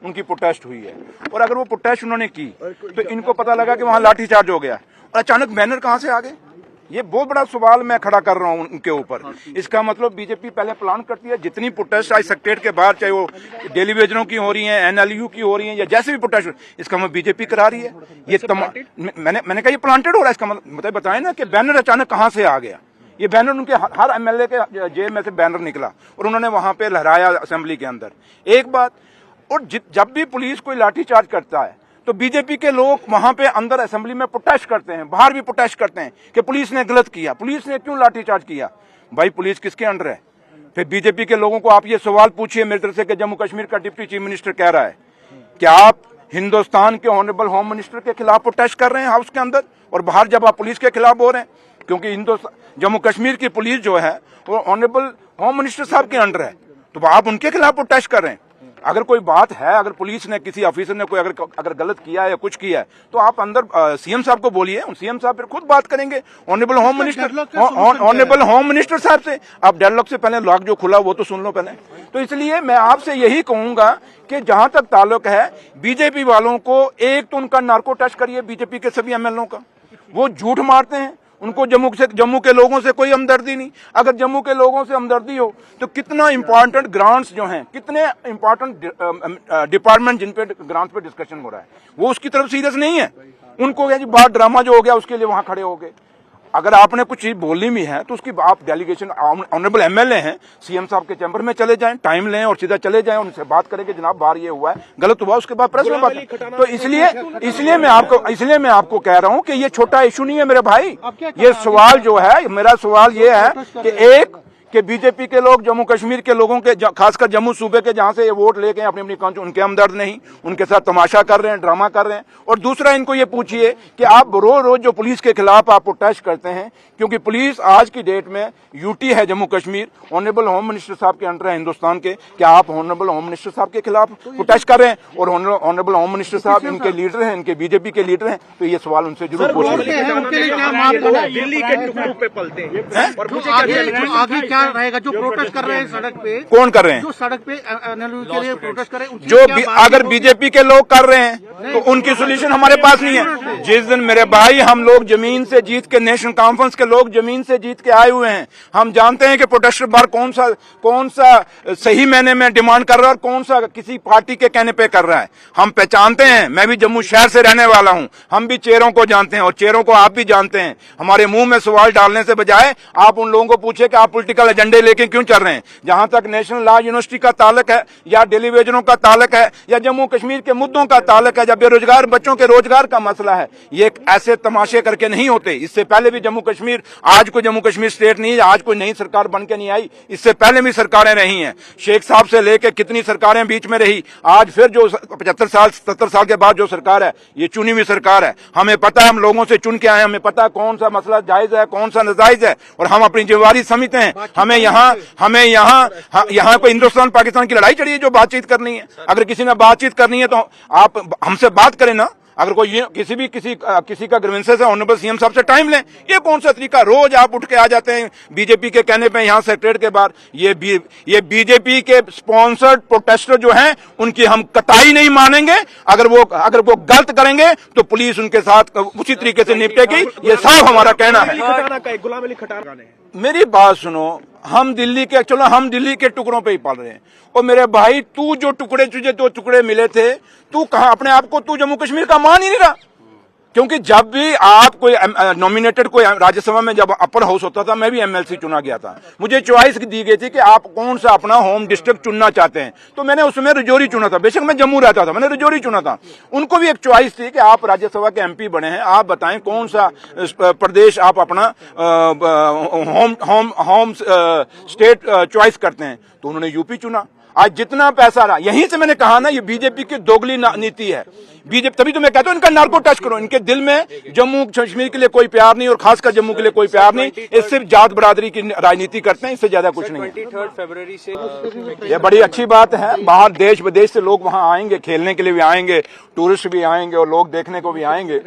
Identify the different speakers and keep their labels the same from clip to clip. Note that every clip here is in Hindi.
Speaker 1: उनकी प्रोटेस्ट हुई है, और अगर वो प्रोटेस्ट उन्होंने की तो इनको पता लगा कि वहां लाठीचार्ज हो गया और अचानक बैनर कहां से आ गए। ये बहुत बड़ा सवाल मैं खड़ा कर रहा हूं उनके ऊपर। इसका मतलब बीजेपी पहले प्लान करती है, जितनी प्रोटेस्ट आज सेक्रेटरीट के बाहर, चाहे वो डेली वेजरों की हो रही है, एनएलयू की हो रही है, या जैसे भी प्रोटेस्ट, इसका मतलब बीजेपी करा रही है। ये मैंने कहा ये प्लांटेड हो रहा है। इसका मतलब बताएं ना कि बैनर अचानक कहां से आ गया। ये बैनर उनके हर एमएलए के जेब में से बैनर निकला और उन्होंने वहां पे लहराया असेंबली के अंदर। एक बात, और जब भी पुलिस कोई लाठीचार्ज करता है तो बीजेपी के लोग वहां पे अंदर असेंबली में प्रोटेस्ट करते हैं, बाहर भी प्रोटेस्ट करते हैं कि पुलिस ने गलत किया, पुलिस ने क्यों लाठीचार्ज किया। भाई पुलिस किसके अंडर है? फिर बीजेपी के लोगों को आप ये सवाल पूछिए मेरी तरफ से कि जम्मू कश्मीर का डिप्टी चीफ मिनिस्टर कह रहा है कि आप हिंदुस्तान के ऑनरेबल होम मिनिस्टर के खिलाफ प्रोटेस्ट कर रहे हैं हाउस के अंदर, और बाहर जब आप पुलिस के खिलाफ बोल रहे हैं, क्योंकि जम्मू कश्मीर की पुलिस जो है वो ऑनरेबल होम मिनिस्टर साहब के अंडर है, तो आप उनके खिलाफ प्रोटेस्ट कर रहे हैं। अगर कोई बात है, अगर पुलिस ने किसी ऑफिसर ने कोई अगर गलत किया है या कुछ किया है तो आप अंदर सीएम साहब को बोलिए, सीएम साहब फिर खुद बात करेंगे ऑनरेबल होम मिनिस्टर साहब से। आप डेडलॉक से पहले लॉक जो खुला वो तो सुन लो पहले। तो इसलिए मैं आपसे यही कहूंगा कि जहां तक ताल्लुक है बीजेपी वालों को, एक तो उनका नार्को टेस्ट करिए बीजेपी के सभी एमएलओ का। वो झूठ मारते हैं, उनको जम्मू के लोगों से कोई हमदर्दी नहीं। अगर जम्मू के लोगों से हमदर्दी हो तो कितना इंपॉर्टेंट ग्रांट्स जो हैं, कितने इंपॉर्टेंट डिपार्टमेंट जिन पे ग्रांट्स पे डिस्कशन हो रहा है, वो उसकी तरफ सीरियस नहीं है। उनको क्या जी बात ड्रामा जो हो गया उसके लिए वहां खड़े हो गए। अगर आपने कुछ चीज बोलनी भी है तो उसकी आप डेलीगेशन, ऑनरेबल एमएलए हैं, सीएम साहब के चैम्बर में चले जाएं, टाइम लें और सीधा चले जाएं, उनसे बात करें कि जनाब बाहर ये हुआ है, गलत हुआ, उसके बाद प्रेस में बात। तो इसलिए मैं आपको कह रहा हूं कि ये छोटा इशू नहीं है मेरे भाई। ये सवाल जो है, मेरा सवाल ये है कि एक कि बीजेपी के लोग जम्मू कश्मीर के लोगों के, खासकर जम्मू सूबे के जहां से ये वोट लेके अपनी अपनी काउंटी, उनके हमदर्द नहीं, उनके साथ तमाशा कर रहे हैं, ड्रामा कर रहे हैं। और दूसरा, इनको ये पूछिए कि आप रोज रोज जो पुलिस के खिलाफ आप प्रोटेस्ट करते हैं, क्योंकि पुलिस आज की डेट में यूटी है Jammu Kashmir, honourable home minister साहब के अंडर है हिंदुस्तान के, क्या आप ऑनरेबल होम मिनिस्टर साहब के खिलाफ प्रोटेस्ट कर रहे हैं? और ऑनरेबल होम मिनिस्टर साहब इनके लीडर हैं, इनके बीजेपी के लीडर हैं, तो ये सवाल उनसे जरूर पूछिए।
Speaker 2: दिल्ली के टुकड़ों पे पलते हैं और
Speaker 3: आगे क्या रहेगा? जो प्रोटेस्ट कर रहे हैं सड़क पे,
Speaker 1: कौन कर रहे हैं?
Speaker 3: जो सड़क पे एनएलयू के लिए प्रोटेस्ट कर रहे हैं,
Speaker 1: जो अगर बीजेपी के लोग कर रहे हैं तो उनकी सोल्यूशन हमारे पास नहीं है। जिस दिन मेरे भाई हम लोग जमीन से जीत के, नेशनल कॉन्फ्रेंस के लोग जमीन से जीत के आए हुए हैं, हम जानते हैं कि प्रोटेस्टर बार कौन सा सही मैंने में डिमांड कर रहा है और कौन सा किसी पार्टी के कहने पे कर रहा है। हम पहचानते हैं, मैं भी जम्मू शहर से रहने वाला हूं, हम भी चेहरों को जानते हैं और चेहरों को आप भी जानते हैं। हमारे मुंह में सवाल डालने से बजाय आप उन लोगों को पूछे कि आप पॉलिटिकल एजेंडे लेके क्यों चल रहे हैं। जहां तक नेशनल लॉ यूनिवर्सिटी का ताल्लुक है, या डेली वेजरों का ताल्लुक है, या जम्मू कश्मीर के मुद्दों का ताल्लुक है, या बेरोजगार बच्चों के रोजगार का मसला है, ये ऐसे तमाशे करके नहीं होते। इससे पहले भी जम्मू कश्मीर, आज कोई जम्मू कश्मीर स्टेट नहीं है, आज कोई नई सरकार बन के नहीं आई, इससे पहले भी सरकारें रही हैं। शेख साहब से लेकर कितनी सरकारें बीच में रही, आज फिर जो 75 साल 77 साल के बाद जो सरकार है, ये चुनी हुई सरकार है। हमें पता है, हम लोगों से चुन के आए, हमें पता है कौन सा मसला जायज है, कौन सा नाजायज है, और हम अपनी जिम्मेवारी समझते हैं। हमें यहाँ कोई हिंदुस्तान पाकिस्तान की लड़ाई चढ़ी है जो बातचीत करनी है। अगर किसी ने बातचीत करनी है तो आप हमसे बात करें ना। अगर कोई किसी का ग्रीवेंसेस है, ऑनरेबल सीएम साहब से टाइम लें। ये कौन सा तरीका? रोज आप उठ के आ जाते हैं बीजेपी के कहने पे यहाँ सेक्रेटरीट के बाहर। ये बीजेपी के स्पॉन्सर्ड प्रोटेस्टर जो हैं, उनकी हम कतई नहीं मानेंगे। अगर वो गलत करेंगे तो पुलिस उनके साथ उसी तरीके से निपटेगी, ये साफ हमारा कहना है। मेरी बात सुनो, हम दिल्ली के टुकड़ों पे ही पल रहे हैं। और मेरे भाई, तुझे 2 टुकड़े मिले थे, तू कहां अपने आप को, तू जम्मू कश्मीर का मान ही नहीं रहा। क्योंकि जब भी आप कोई नॉमिनेटेड, कोई राज्यसभा में जब अपर हाउस होता था, मैं भी एमएलसी चुना गया था, मुझे चॉइस दी गई थी कि आप कौन सा अपना होम डिस्ट्रिक्ट चुनना चाहते हैं। तो मैंने उसमें रजौरी चुना था। बेशक मैं जम्मू रहता था, मैंने रजौरी चुना था। उनको भी एक चॉइस थी कि आप राज्यसभा के एमपी बने हैं, आप बताएं कौन सा प्रदेश आप अपना होम स्टेट चॉइस करते हैं। तो उन्होंने यूपी चुना। आज जितना पैसा रहा, यहीं से मैंने कहा ना, ये बीजेपी की दोगली नीति है। बीजेपी, तभी तो मैं कहता हूं इनका नार्को टच करो। इनके दिल में जम्मू कश्मीर के लिए कोई प्यार नहीं, और खासकर जम्मू के लिए कोई प्यार नहीं। ये सिर्फ जात बरादरी की राजनीति करते हैं, इससे ज्यादा कुछ नहीं है।
Speaker 2: 23 फरवरी से
Speaker 1: ये बड़ी अच्छी बात है। बाहर देश विदेश से लोग वहां आएंगे, खेलने के लिए भी आएंगे, टूरिस्ट भी आएंगे और लोग देखने को भी आएंगे।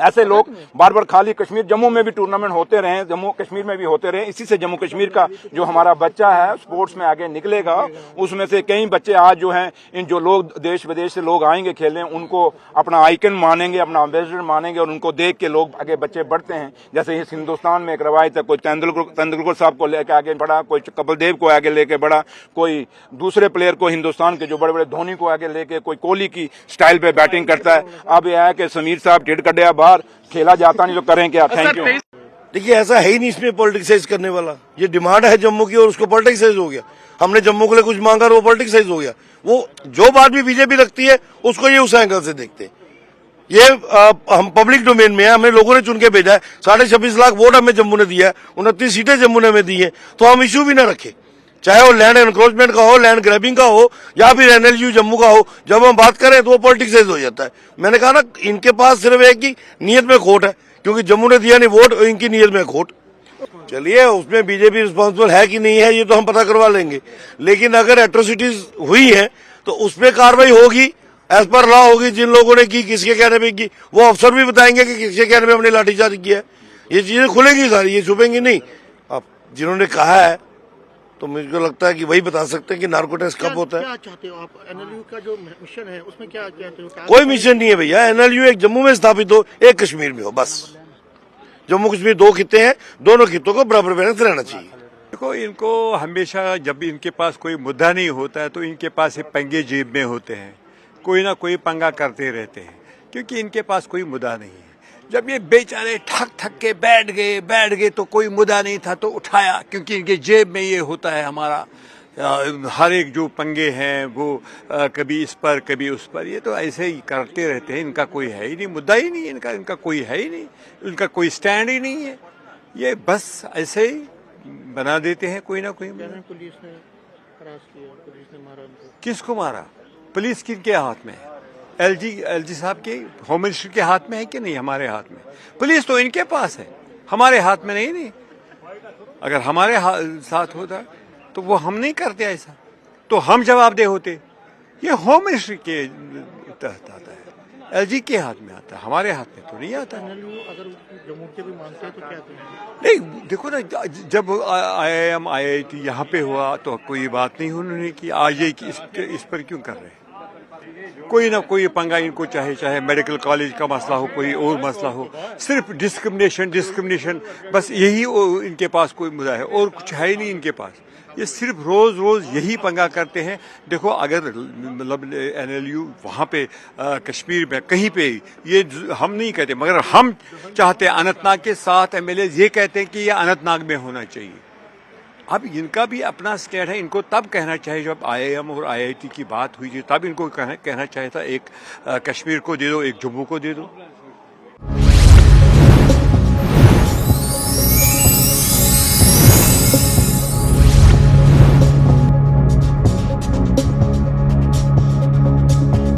Speaker 1: ऐसे लोग बार बार खाली कश्मीर, जम्मू में भी टूर्नामेंट होते रहे, जम्मू कश्मीर में भी होते रहे। इसी से जम्मू कश्मीर का जो हमारा बच्चा है स्पोर्ट्स में आगे निकलेगा, उसमें उसमें से कई बच्चे आज जो हैं, इन जो लोग देश विदेश से लोग आएंगे खेलने, उनको अपना आइकन मानेंगे, अपना एम्बेसडर मानेंगे, और उनको देख के लोग आगे बच्चे बढ़ते हैं। जैसे इस हिंदुस्तान में एक रवायत है, कोई तेंदुलकर साहब को लेकर आगे बढ़ा, कोई कपिल देव को आगे लेके बढ़ा, कोई दूसरे प्लेयर को हिंदुस्तान के जो बड़े बड़े धोनी को आगे लेके, कोई कोहली की स्टाइल पे बैटिंग करता है। अब यह है कि समीर साहब टिड कड्या बाहर, खेला जाता नहीं तो करें क्या। Thank you.
Speaker 4: देखिए, ऐसा है ही नहीं इसमें पॉलिटिक्साइज करने वाला। ये डिमांड है जम्मू की और उसको पॉलिटिक्साइज हो गया। हमने जम्मू के लिए कुछ मांगा और वो पॉलिटिक्साइज हो गया। वो जो बात भी बीजेपी रखती है उसको ये उस एंगल से देखते हैं। ये हम पब्लिक डोमेन में है, हमें लोगों ने चुन के भेजा है। 26.5 लाख वोट हमें जम्मू ने दिया है, 29 सीटें जम्मू ने हमें दी है, तो हम इश्यू भी ना रखें। चाहे वो लैंड एनक्रोचमेंट का हो, लैंड ग्रैबिंग का हो, या फिर एनएलयू जम्मू का हो, जब हम बात करें तो वो पॉलिटिक्साइज हो जाता है। मैंने कहा ना, इनके पास सिर्फ एक ही नीयत में खोट है, क्योंकि जम्मू ने दिया नहीं वोट, इनकी नीयत में खोट। चलिए, उसमें बीजेपी रिस्पॉन्सिबल है कि नहीं है ये तो हम पता करवा लेंगे, लेकिन अगर एट्रोसिटीज हुई है तो उस पर कार्रवाई होगी, एज पर लॉ होगी। जिन लोगों ने की, किसके कहने पे की, वो अफसर भी बताएंगे कि किसके कहने पे हमने लाठीचार्ज किया है। ये चीजें खुलेंगी सारी, ये छुपेंगी नहीं। अब जिन्होंने कहा है तो मुझको लगता है कि वही बता सकते हैं कि नार्को टेस्ट कब होता है।
Speaker 3: क्या चाहते हो आप? एनएलयू का जो मिशन है उसमें क्या चाहते हो?
Speaker 4: कोई मिशन नहीं है भैया। एनएलयू एक जम्मू में स्थापित हो, एक कश्मीर में हो, बस। जम्मू कश्मीर 2 खित्ते हैं, दोनों खित्तों को बराबर बैलेंस रहना चाहिए।
Speaker 5: देखो, इनको हमेशा जब इनके पास कोई मुद्दा नहीं होता है तो इनके पास ये पंगे जेब में होते हैं, कोई ना कोई पंगा करते रहते हैं, क्योंकि इनके पास कोई मुद्दा नहीं है। जब ये बेचारे थक के बैठ गए तो कोई मुद्दा नहीं था तो उठाया, क्योंकि इनके जेब में ये होता है हमारा हर एक जो पंगे हैं वो कभी इस पर कभी उस पर, ये तो ऐसे ही करते रहते हैं। इनका कोई है ही नहीं, मुद्दा ही नहीं इनका कोई है ही नहीं, इनका कोई स्टैंड ही नहीं है। ये बस ऐसे ही बना देते हैं कोई ना कोई।
Speaker 3: पुलिस ने हरास किया, पुलिस ने मारा उनको।
Speaker 5: किसको मारा? पुलिस किनके हाथ में है? एलजी साहब के, होम मिनिस्टर के हाथ में है कि नहीं? हमारे हाथ में। पुलिस तो इनके पास है, हमारे हाथ में नहीं। अगर हमारे साथ होता तो वो हम नहीं करते ऐसा, तो हम जवाबदेह होते। ये होम मिनिस्टर के तहत आता है, एलजी के हाथ में आता है, हमारे हाथ में तो नहीं आता।
Speaker 3: अगर जम्मू के भी मानते हैं तो क्या करेंगे?
Speaker 5: नहीं, देखो ना, जब IIM IIT यहाँ पे हुआ तो कोई बात नहीं उन्होंने की। आज ये इस पर क्यों कर रहे हैं? कोई ना कोई पंगा इनको, चाहे मेडिकल कॉलेज का मसला हो, कोई और मसला हो, सिर्फ डिस्क्रिमिनेशन, बस यही इनके पास कोई मुद्दा है, और कुछ है ही नहीं इनके पास। ये सिर्फ रोज यही पंगा करते हैं। देखो, अगर मतलब NLU वहाँ पे कश्मीर में कहीं पे, ये हम नहीं कहते, मगर हम चाहते हैं अनंतनाग के 7 MLA ये कहते हैं कि ये अनंतनाग में होना चाहिए। अब इनका भी अपना स्टैंड है, इनको तब कहना चाहिए जब IIM और IIT की बात हुई थी, तब इनको कहना चाहिए था एक कश्मीर को दे दो, एक जम्मू को दे दो।